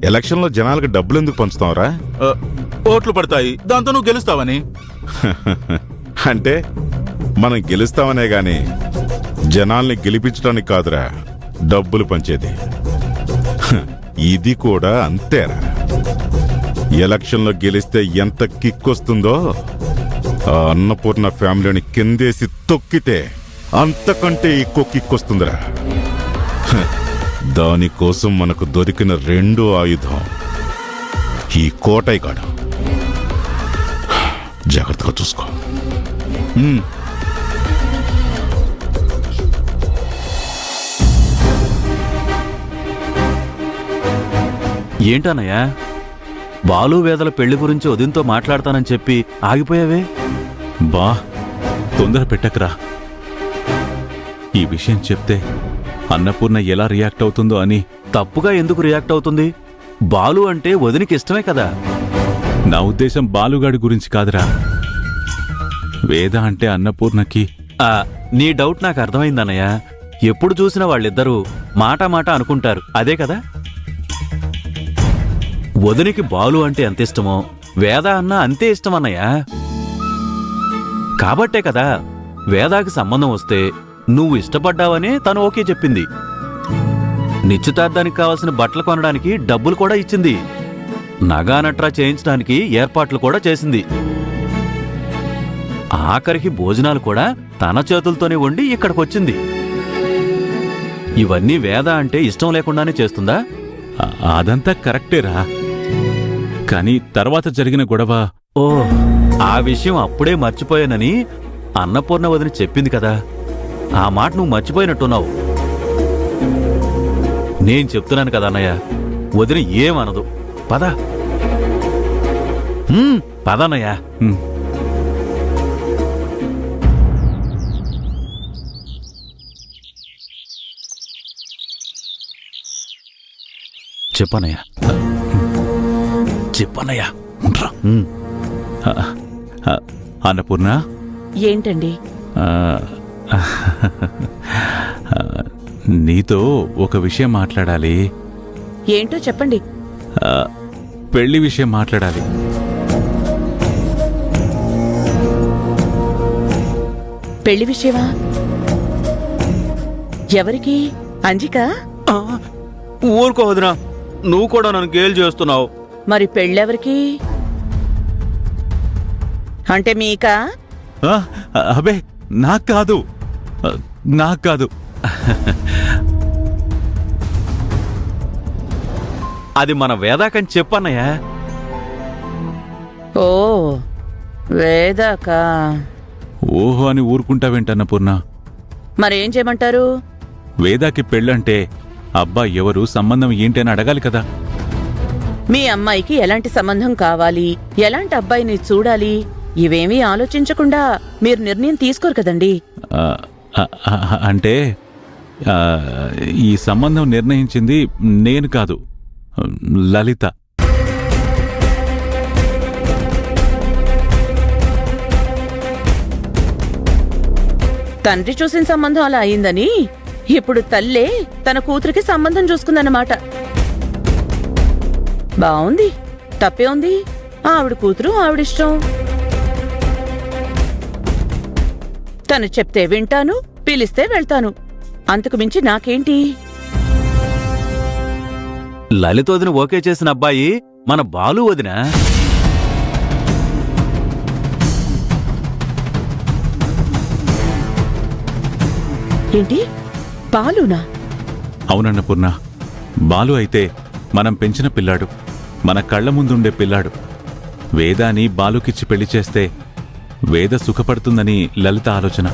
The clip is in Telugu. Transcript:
ఎలక్షన్లో జనాలకు డబ్బులు ఎందుకు పంచుతావురా? ఓట్లు పడతాయి, దాంతో నువ్వు గెలుస్తావని. అంటే మనం గెలుస్తామనే గాని జనాల్ని గెలిపించడానికి కాదురా డబ్బులు పంచేది. ఇది కూడా అంతేరా. ఎలక్షన్లో గెలిస్తే ఎంత కిక్కొస్తుందో ఆ అన్నపూర్ణ ఫ్యామిలీని కిందేసి తొక్కితే అంతకంటే ఎక్కువ కిక్కొస్తుందిరా. దానికోసం మనకు దొరికిన రెండో ఆయుధం ఈ కోటయ్యగాడు. జాగ్రత్తగా చూసుకో. ఏంటన్నయ్యా, బాలు వేదల పెళ్లి గురించి ఉదయంతో మాట్లాడతానని చెప్పి ఆగిపోయావే? బా తొందర పెట్టకరా. ఈ విషయం చెప్తే అన్నపూర్ణ ఎలా రియాక్ట్ అవుతుందో అని. తప్పుగా ఎందుకు రియాక్ట్ అవుతుంది? బాలు అంటే వదినికి ఇష్టమే కదా. నా ఉద్దేశం బాలుగాడి గురించి కాదురా, వేద అంటే అన్నపూర్ణకి. నీ డౌట్ నాకు అర్థమైందన్నయ్య. ఎప్పుడు చూసినా వాళ్ళిద్దరూ మాట మాట అనుకుంటారు, అదే కదా? వదినికి బాలు అంటే ఎంత ఇష్టమో వేద అన్న అంతే ఇష్టమన్నయ్య. కాబట్టే కదా వేదాకి సంబంధం వస్తే నువ్వు ఇష్టపడ్డావనే తను ఓకే చెప్పింది. నిశ్చితార్థానికి కావాల్సిన బట్టలు కొనడానికి డబ్బులు కూడా ఇచ్చింది. నగానట్రా చేయించడానికి ఏర్పాట్లు కూడా చేసింది. ఆఖరికి భోజనాలు కూడా తన చేతులతోనే వండి ఇక్కడికొచ్చింది. ఇవన్నీ వేద అంటే ఇష్టం లేకుండానే చేస్తుందా? అదంతా కరెక్టేరా, కానీ తర్వాత జరిగిన గొడవ. ఓ, ఆ విషయం అప్పుడే మర్చిపోయానని అన్నపూర్ణ వదిన చెప్పింది కదా. ఆ మాట నువ్వు మర్చిపోయినట్టున్నావు. నేను చెప్తున్నాను కదా అన్నయ్య, వదిన ఏమనదు. పద పదన్నయ్య. చెప్పనయ్య, చెప్పనయ్య. అన్నపూర్ణ, ఏంటండి? నీతో ఒక విషయం మాట్లాడాలి. ఏంటో చెప్పండి. పెళ్లి విషయం మాట్లాడాలి. పెళ్లి విషయమా? ఎవరికి? అంజికా? ఊరుకో వదినా, నువ్వు కూడా నన్ను గేలు చేస్తున్నావు. మరి పెళ్ళెవరికి? అంటే మీకా? అబే, నాకు కాదు, నాకు కాదు. అది మన వేదాకని చెప్పన్నయ్యా. ఓ, వేదాకా? ఓహో అని ఊరుకుంటావేంటన్నపూర్ణ? మరేం చేయమంటారు? వేదాకి పెళ్ళంటే అబ్బాయి ఎవరు, సంబంధం ఏంటి అని అడగాలి కదా. మీ అమ్మాయికి ఎలాంటి సంబంధం కావాలి, ఎలాంటి అబ్బాయిని చూడాలి, ఇవేమీ ఆలోచించకుండా మీరు నిర్ణయం తీసుకోరు కదండి. అంటే ఈ సంబంధం నిర్ణయించింది నేను కాదు, లలిత. తండ్రి చూసిన సంబంధం అలా అయిందని ఇప్పుడు తల్లే తన కూతురికి సంబంధం చూసుకుందన్నమాట. బావుంది, తప్పే ఉంది. ఆవిడ కూతురు ఆవిడిష్టం. తను చెప్తే వింటాను, పిలిస్తే వెళ్తాను. అంతకు మించి నాకేంటి? లలిత వదిన ఓకే చేసిన అబ్బాయి మన బాలు వదిన. ఏంటి, బాలునా? అవునన్నపూర్ణ, బాలు అయితే మనం పెంచిన పిల్లాడు, మన కళ్ల ముందుండే పిల్లాడు. వేదాని బాలుకిచ్చి పెళ్లి చేస్తే వేద సుఖపడుతుందని లలిత ఆలోచన.